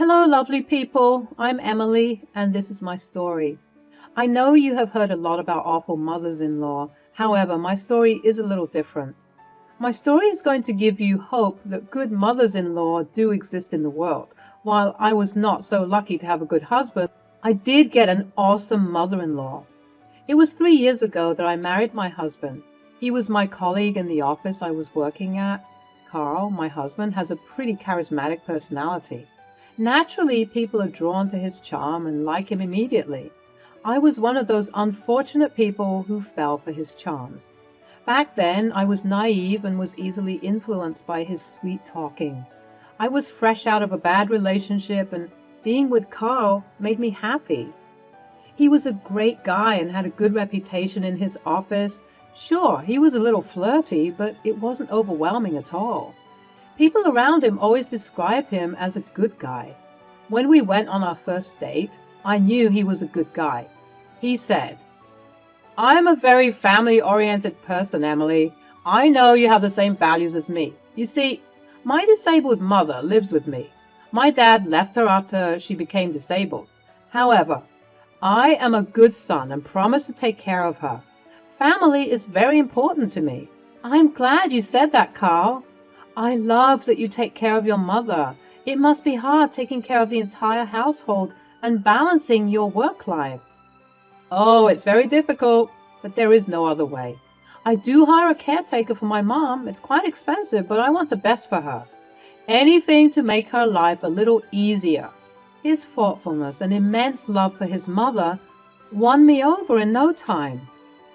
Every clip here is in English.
Hello, lovely people. I'm Emily, and this is my story. I know you have heard a lot about awful mothers-in-law. However, my story is a little different. My story is going to give you hope that good mothers-in-law do exist in the world. While I was not so lucky to have a good husband, I did get an awesome mother-in-law. It was 3 years ago that I married my husband. He was my colleague in the office I was working at. Carl, my husband, has a pretty charismatic personality. Naturally, people are drawn to his charm and like him immediately. I was one of those unfortunate people who fell for his charms. Back then, I was naive and was easily influenced by his sweet talking. I was fresh out of a bad relationship, and being with Carl made me happy. He was a great guy and had a good reputation in his office. Sure, he was a little flirty, but it wasn't overwhelming at all. People around him always described him as a good guy. When we went on our first date, I knew he was a good guy. He said, "I'm a very family-oriented person, Emily. I know you have the same values as me. You see, my disabled mother lives with me. My dad left her after she became disabled. However, I am a good son and promise to take care of her. Family is very important to me." "I'm glad you said that, Carl. I love that you take care of your mother. It must be hard taking care of the entire household and balancing your work life." "Oh, it's very difficult, but there is no other way. I do hire a caretaker for my mom. It's quite expensive, but I want the best for her. Anything to make her life a little easier." His thoughtfulness and immense love for his mother won me over in no time.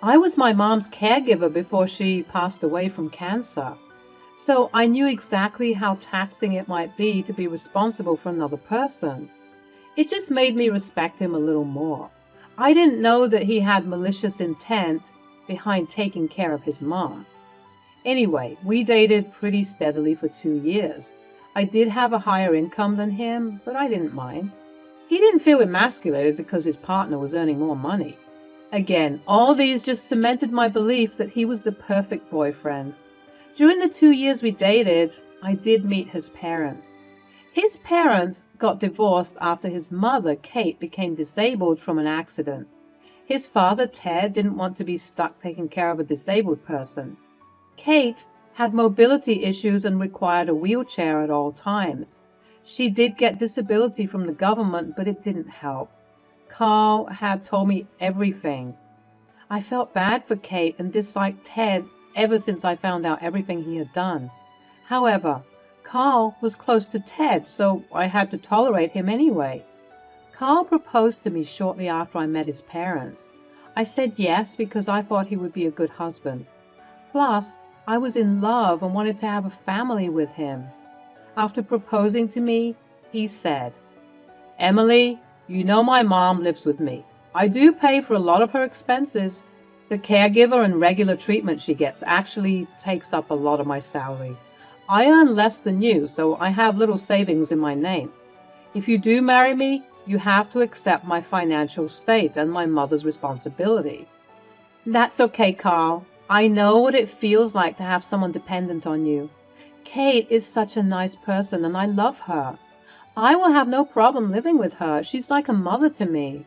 I was my mom's caregiver before she passed away from cancer. So I knew exactly how taxing it might be to be responsible for another person. It just made me respect him a little more. I didn't know that he had malicious intent behind taking care of his mom. Anyway, we dated pretty steadily for 2 years. I did have a higher income than him, but I didn't mind. He didn't feel emasculated because his partner was earning more money. Again, all these just cemented my belief that he was the perfect boyfriend. During the 2 years we dated, I did meet his parents. His parents got divorced after his mother, Kate, became disabled from an accident. His father, Ted, didn't want to be stuck taking care of a disabled person. Kate had mobility issues and required a wheelchair at all times. She did get disability from the government, but it didn't help. Carl had told me everything. I felt bad for Kate and disliked Ted ever since I found out everything he had done. However, Carl was close to Ted, so I had to tolerate him anyway. Carl proposed to me shortly after I met his parents. I said yes because I thought he would be a good husband. Plus, I was in love and wanted to have a family with him. After proposing to me, he said, "Emily, you know my mom lives with me. I do pay for a lot of her expenses. The caregiver and regular treatment she gets actually takes up a lot of my salary. I earn less than you, so I have little savings in my name. If you do marry me, you have to accept my financial state and my mother's responsibility." "That's okay, Carl. I know what it feels like to have someone dependent on you. Kate is such a nice person and I love her. I will have no problem living with her. She's like a mother to me."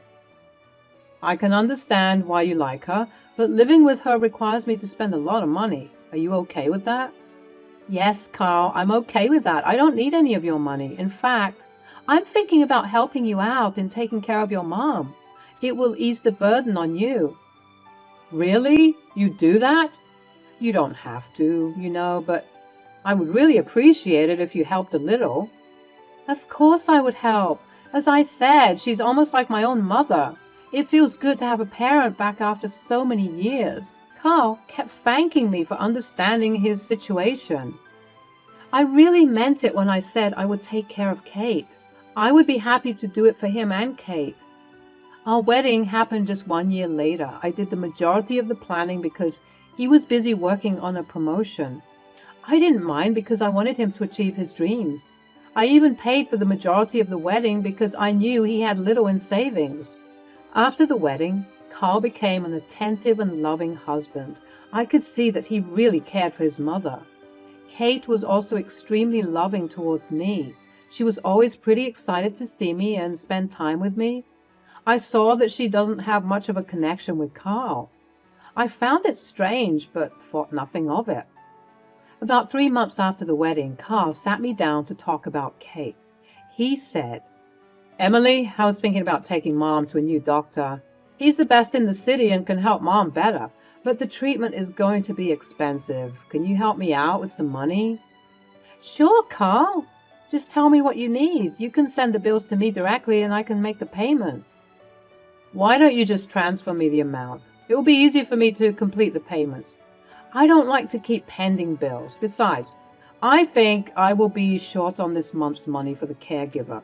"I can understand why you like her, but living with her requires me to spend a lot of money. Are you okay with that?" "Yes, Carl, I'm okay with that. I don't need any of your money. In fact, I'm thinking about helping you out in taking care of your mom. It will ease the burden on you." "Really? You do that?" "You don't have to, but I would really appreciate it if you helped a little." "Of course I would help. As I said, she's almost like my own mother. It feels good to have a parent back after so many years." Carl kept thanking me for understanding his situation. I really meant it when I said I would take care of Kate. I would be happy to do it for him and Kate. Our wedding happened just 1 year later. I did the majority of the planning because he was busy working on a promotion. I didn't mind because I wanted him to achieve his dreams. I even paid for the majority of the wedding because I knew he had little in savings. After the wedding, Carl became an attentive and loving husband. I could see that he really cared for his mother. Kate was also extremely loving towards me. She was always pretty excited to see me and spend time with me. I saw that she doesn't have much of a connection with Carl. I found it strange, but thought nothing of it. About 3 months after the wedding, Carl sat me down to talk about Kate. He said, "Emily, I was thinking about taking Mom to a new doctor. He's the best in the city and can help Mom better, but the treatment is going to be expensive. Can you help me out with some money?" "Sure, Carl. Just tell me what you need. You can send the bills to me directly and I can make the payment." "Why don't you just transfer me the amount? It will be easier for me to complete the payments. I don't like to keep pending bills. Besides, I think I will be short on this month's money for the caregiver."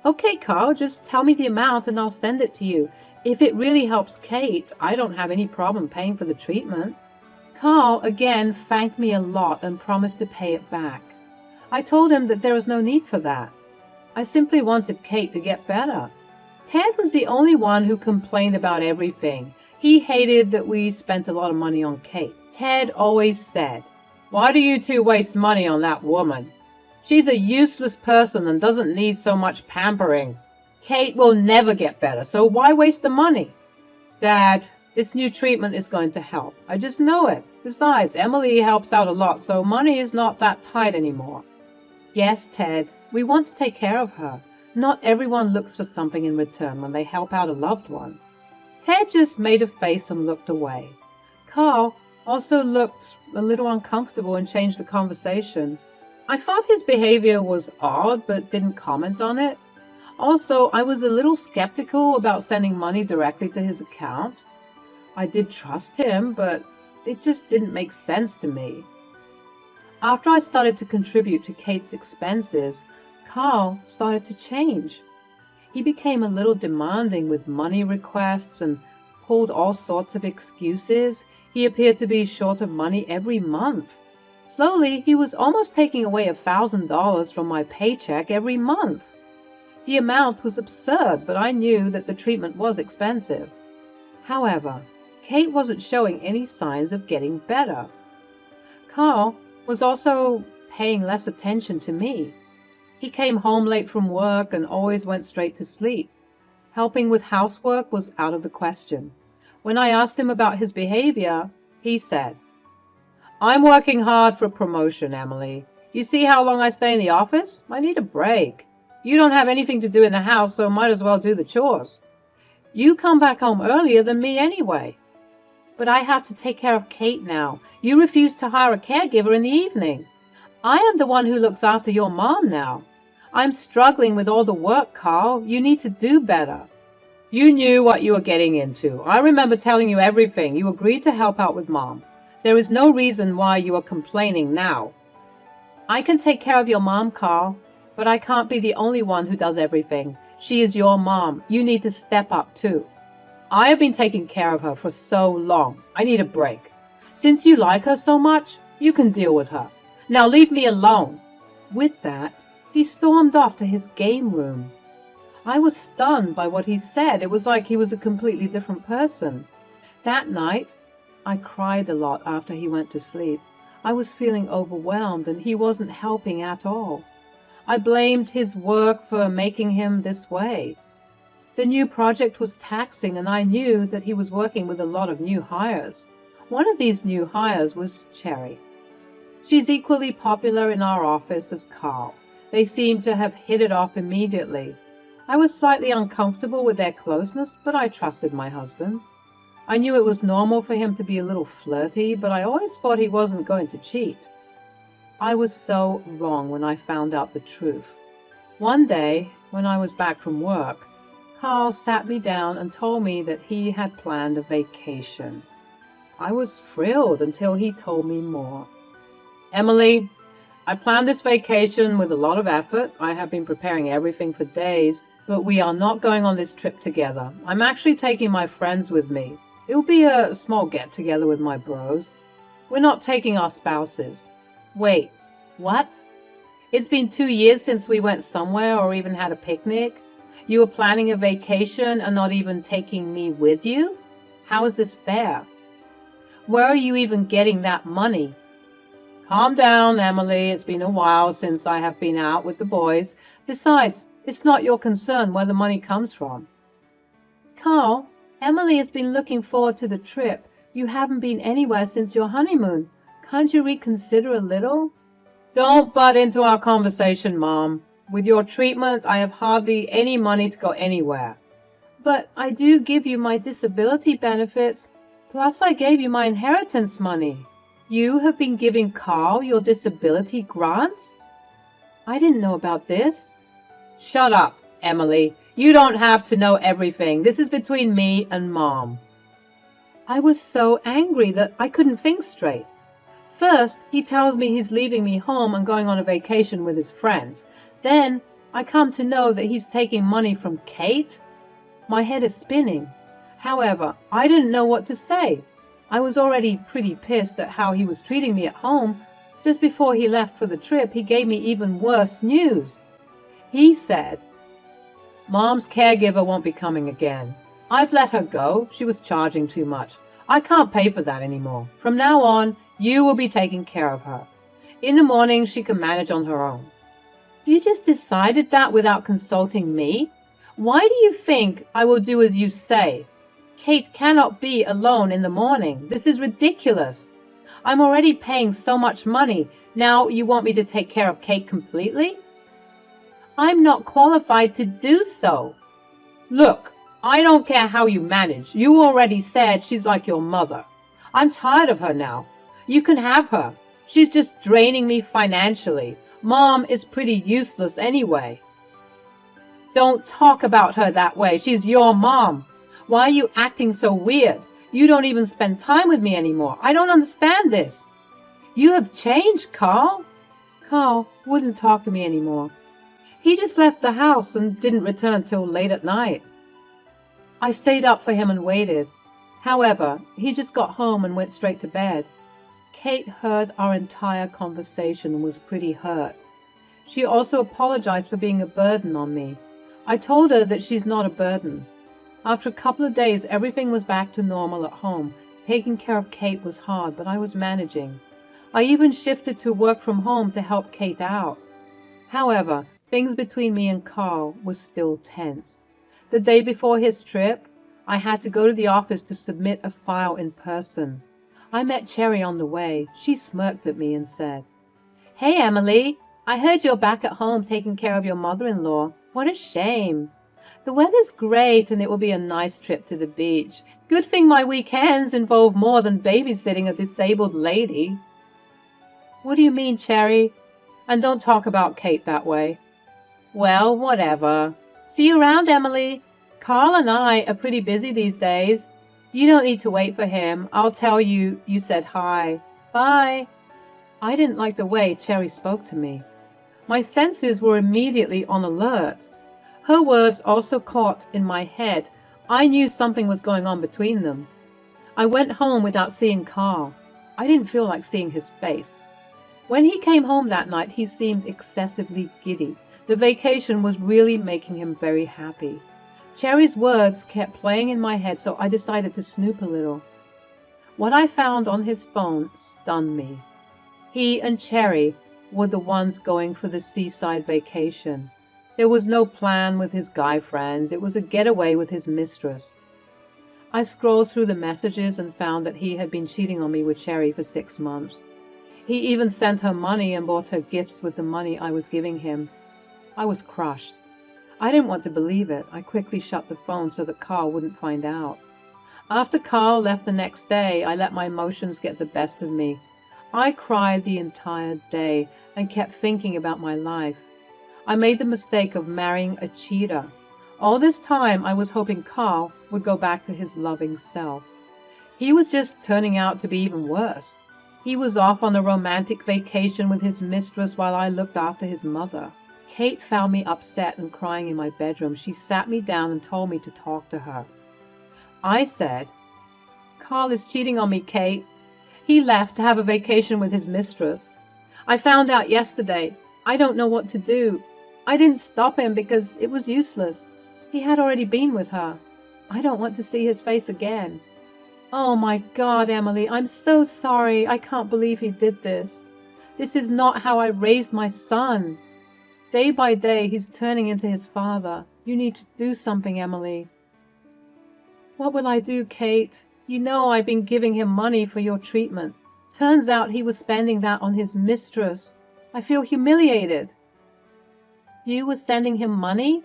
"Okay, Carl, just tell me the amount and I'll send it to you. If it really helps Kate, I don't have any problem paying for the treatment." Carl again thanked me a lot and promised to pay it back. I told him that there was no need for that. I simply wanted Kate to get better. Ted was the only one who complained about everything. He hated that we spent a lot of money on Kate. Ted always said, "Why do you two waste money on that woman? She's a useless person and doesn't need so much pampering. Kate will never get better, so why waste the money?" "Dad, this new treatment is going to help. I just know it. Besides, Emily helps out a lot, so money is not that tight anymore." "Yes, Ted, we want to take care of her. Not everyone looks for something in return when they help out a loved one." Ted just made a face and looked away. Carl also looked a little uncomfortable and changed the conversation. I thought his behavior was odd, but didn't comment on it. Also, I was a little skeptical about sending money directly to his account. I did trust him, but it just didn't make sense to me. After I started to contribute to Kate's expenses, Carl started to change. He became a little demanding with money requests and pulled all sorts of excuses. He appeared to be short of money every month. Slowly, he was almost taking away $1,000 from my paycheck every month. The amount was absurd, but I knew that the treatment was expensive. However, Kate wasn't showing any signs of getting better. Carl was also paying less attention to me. He came home late from work and always went straight to sleep. Helping with housework was out of the question. When I asked him about his behavior, he said, "I'm working hard for a promotion, Emily. You see how long I stay in the office? I need a break. You don't have anything to do in the house, so might as well do the chores. You come back home earlier than me anyway." "But I have to take care of Kate now. You refuse to hire a caregiver in the evening. I am the one who looks after your mom now. I'm struggling with all the work, Carl. You need to do better." "You knew what you were getting into. I remember telling you everything. You agreed to help out with Mom. There is no reason why you are complaining now." "I can take care of your mom, Carl, but I can't be the only one who does everything. She is your mom. You need to step up too." "I have been taking care of her for so long. I need a break. Since you like her so much, you can deal with her. Now leave me alone." With that, he stormed off to his game room. I was stunned by what he said. It was like he was a completely different person. That night, I cried a lot after he went to sleep. I was feeling overwhelmed and he wasn't helping at all. I blamed his work for making him this way. The new project was taxing and I knew that he was working with a lot of new hires. One of these new hires was Cherry. She's equally popular in our office as Carl. They seemed to have hit it off immediately. I was slightly uncomfortable with their closeness, but I trusted my husband. I knew it was normal for him to be a little flirty, but I always thought he wasn't going to cheat. I was so wrong when I found out the truth. One day, when I was back from work, Carl sat me down and told me that he had planned a vacation. I was thrilled until he told me more. "Emily, I planned this vacation with a lot of effort. I have been preparing everything for days, but we are not going on this trip together. I'm actually taking my friends with me. It will be a small get-together with my bros. We're not taking our spouses." "Wait, what? It's been 2 years since we went somewhere or even had a picnic. You were planning a vacation and not even taking me with you? How is this fair? Where are you even getting that money?" Calm down, Emily. It's been a while since I have been out with the boys. Besides, it's not your concern where the money comes from. Carl, Emily has been looking forward to the trip. You haven't been anywhere since your honeymoon. Can't you reconsider a little? Don't butt into our conversation, Mom. With your treatment, I have hardly any money to go anywhere. But I do give you my disability benefits, plus I gave you my inheritance money. You have been giving Carl your disability grants? I didn't know about this. Shut up, Emily. You don't have to know everything. This is between me and Mom. I was so angry that I couldn't think straight. First, he tells me he's leaving me home and going on a vacation with his friends. Then, I come to know that he's taking money from Kate. My head is spinning. However, I didn't know what to say. I was already pretty pissed at how he was treating me at home. Just before he left for the trip, he gave me even worse news. He said, Mom's caregiver won't be coming again. I've let her go. She was charging too much. I can't pay for that anymore. From now on, you will be taking care of her. In the morning, she can manage on her own. You just decided that without consulting me? Why do you think I will do as you say? Kate cannot be alone in the morning. This is ridiculous. I'm already paying so much money. Now you want me to take care of Kate completely? I'm not qualified to do so. Look, I don't care how you manage. You already said she's like your mother. I'm tired of her now. You can have her. She's just draining me financially. Mom is pretty useless anyway. Don't talk about her that way. She's your mom. Why are you acting so weird? You don't even spend time with me anymore. I don't understand this. You have changed, Carl. Carl wouldn't talk to me anymore. He just left the house and didn't return till late at night. I stayed up for him and waited. However, he just got home and went straight to bed. Kate heard our entire conversation and was pretty hurt. She also apologized for being a burden on me. I told her that she's not a burden. After a couple of days, everything was back to normal at home. Taking care of Kate was hard, but I was managing. I even shifted to work from home to help Kate out. However, things between me and Carl was still tense. The day before his trip, I had to go to the office to submit a file in person. I met Cherry on the way. She smirked at me and said, Hey, Emily, I heard you're back at home taking care of your mother-in-law. What a shame. The weather's great and it will be a nice trip to the beach. Good thing my weekends involve more than babysitting a disabled lady. What do you mean, Cherry? And don't talk about Kate that way. Well, whatever. See you around, Emily. Carl and I are pretty busy these days. You don't need to wait for him. I'll tell you said hi. Bye. I didn't like the way Cherry spoke to me. My senses were immediately on alert. Her words also caught in my head. I knew something was going on between them. I went home without seeing Carl. I didn't feel like seeing his face. When he came home that night, he seemed excessively giddy. The vacation was really making him very happy. Cherry's words kept playing in my head, so I decided to snoop a little. What I found on his phone stunned me. He and Cherry were the ones going for the seaside vacation. There was no plan with his guy friends. It was a getaway with his mistress. I scrolled through the messages and found that he had been cheating on me with Cherry for 6 months. He even sent her money and bought her gifts with the money I was giving him. I was crushed. I didn't want to believe it. I quickly shut the phone so that Carl wouldn't find out. After Carl left the next day, I let my emotions get the best of me. I cried the entire day and kept thinking about my life. I made the mistake of marrying a cheater. All this time, I was hoping Carl would go back to his loving self. He was just turning out to be even worse. He was off on a romantic vacation with his mistress while I looked after his mother. Kate found me upset and crying in my bedroom. She sat me down and told me to talk to her. I said, Carl is cheating on me, Kate. He left to have a vacation with his mistress. I found out yesterday. I don't know what to do. I didn't stop him because it was useless. He had already been with her. I don't want to see his face again. Oh my God, Emily, I'm so sorry. I can't believe he did this. This is not how I raised my son. Day by day, he's turning into his father. You need to do something, Emily." "What will I do, Kate? You know I've been giving him money for your treatment. Turns out he was spending that on his mistress. I feel humiliated." "You were sending him money?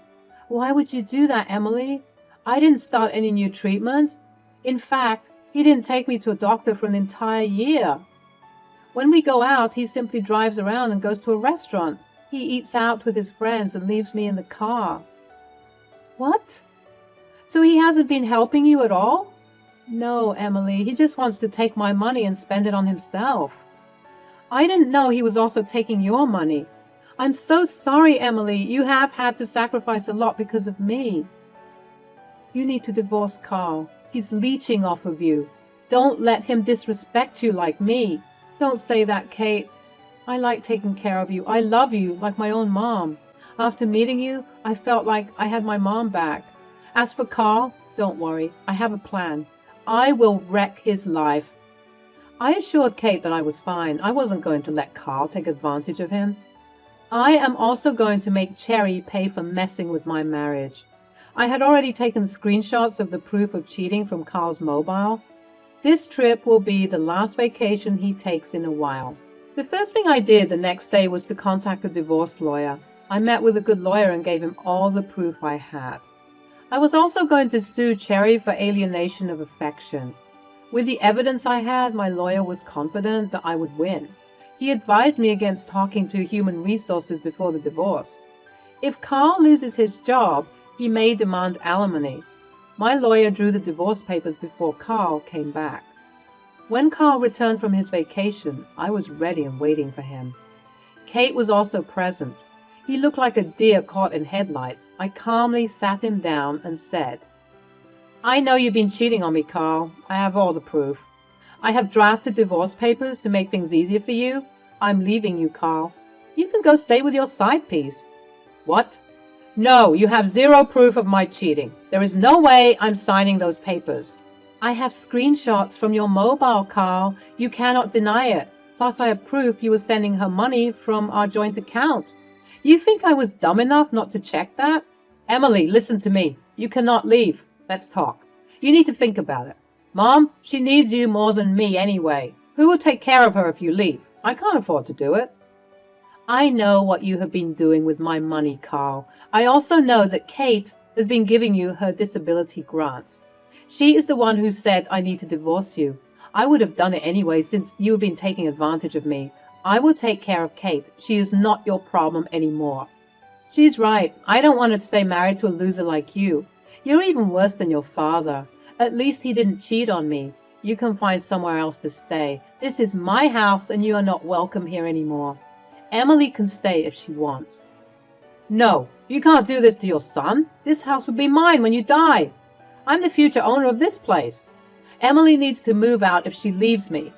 Why would you do that, Emily? I didn't start any new treatment. In fact, he didn't take me to a doctor for an entire year. When we go out, he simply drives around and goes to a restaurant. He eats out with his friends and leaves me in the car." "What? So he hasn't been helping you at all?" "No, Emily, he just wants to take my money and spend it on himself." "I didn't know he was also taking your money. I'm so sorry, Emily. You have had to sacrifice a lot because of me." "You need to divorce Carl. He's leeching off of you. Don't let him disrespect you like me." "Don't say that, Kate. I like taking care of you. I love you like my own mom. After meeting you, I felt like I had my mom back. As for Carl, don't worry. I have a plan. I will wreck his life." I assured Kate that I was fine. I wasn't going to let Carl take advantage of him. "I am also going to make Cherry pay for messing with my marriage." I had already taken screenshots of the proof of cheating from Carl's mobile. This trip will be the last vacation he takes in a while. The first thing I did the next day was to contact a divorce lawyer. I met with a good lawyer and gave him all the proof I had. I was also going to sue Cherry for alienation of affection. With the evidence I had, my lawyer was confident that I would win. He advised me against talking to human resources before the divorce. If Carl loses his job, he may demand alimony. My lawyer drew the divorce papers before Carl came back. When Carl returned from his vacation, I was ready and waiting for him. Kate was also present. He looked like a deer caught in headlights. I calmly sat him down and said, "I know you've been cheating on me, Carl. I have all the proof. I have drafted divorce papers to make things easier for you. I'm leaving you, Carl. You can go stay with your side piece." "What?" "No, you have zero proof of my cheating. There is no way I'm signing those papers." "I have screenshots from your mobile, Carl. You cannot deny it. Plus, I have proof you were sending her money from our joint account. You think I was dumb enough not to check that?" "Emily, listen to me. You cannot leave. Let's talk. You need to think about it. Mom, she needs you more than me anyway. Who will take care of her if you leave? I can't afford to do it." "I know what you have been doing with my money, Carl. I also know that Kate has been giving you her disability grants. She is the one who said I need to divorce you. I would have done it anyway since you have been taking advantage of me. I will take care of Kate. She is not your problem anymore." "She's right. I don't want to stay married to a loser like you. You're even worse than your father. At least he didn't cheat on me. You can find somewhere else to stay. This is my house and you are not welcome here anymore. Emily can stay if she wants." "No, you can't do this to your son. This house will be mine when you die. I'm the future owner of this place. Emily needs to move out if she leaves me."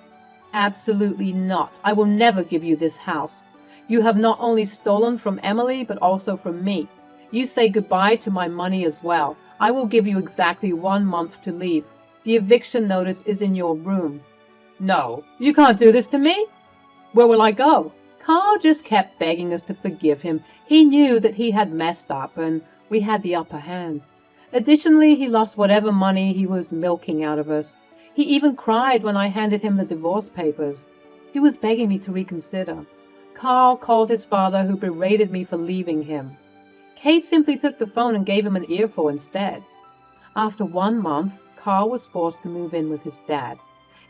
"Absolutely not. I will never give you this house. You have not only stolen from Emily, but also from me. You say goodbye to my money as well. I will give you exactly 1 month to leave. The eviction notice is in your room." "No, you can't do this to me. Where will I go?" Carl just kept begging us to forgive him. He knew that he had messed up and we had the upper hand. Additionally, he lost whatever money he was milking out of us. He even cried when I handed him the divorce papers. He was begging me to reconsider. Carl called his father, who berated me for leaving him. Kate simply took the phone and gave him an earful instead. After 1 month, Carl was forced to move in with his dad.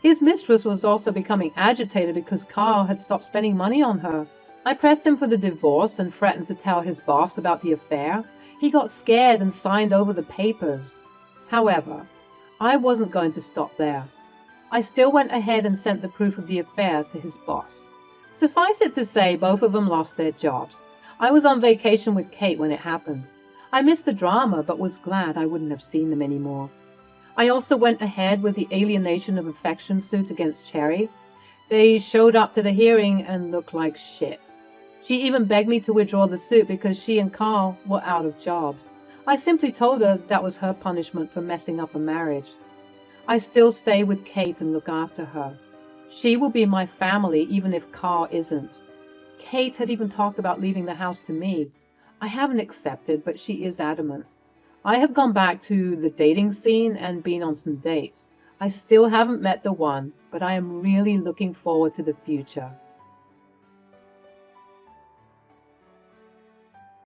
His mistress was also becoming agitated because Carl had stopped spending money on her. I pressed him for the divorce and threatened to tell his boss about the affair. He got scared and signed over the papers. However, I wasn't going to stop there. I still went ahead and sent the proof of the affair to his boss. Suffice it to say, both of them lost their jobs. I was on vacation with Kate when it happened. I missed the drama, but was glad I wouldn't have seen them anymore. I also went ahead with the alienation of affection suit against Cherry. They showed up to the hearing and looked like shit. She even begged me to withdraw the suit because she and Carl were out of jobs. I simply told her that was her punishment for messing up a marriage. I still stay with Kate and look after her. She will be my family even if Carl isn't. Kate had even talked about leaving the house to me. I haven't accepted, but she is adamant. I have gone back to the dating scene and been on some dates. I still haven't met the one, but I am really looking forward to the future.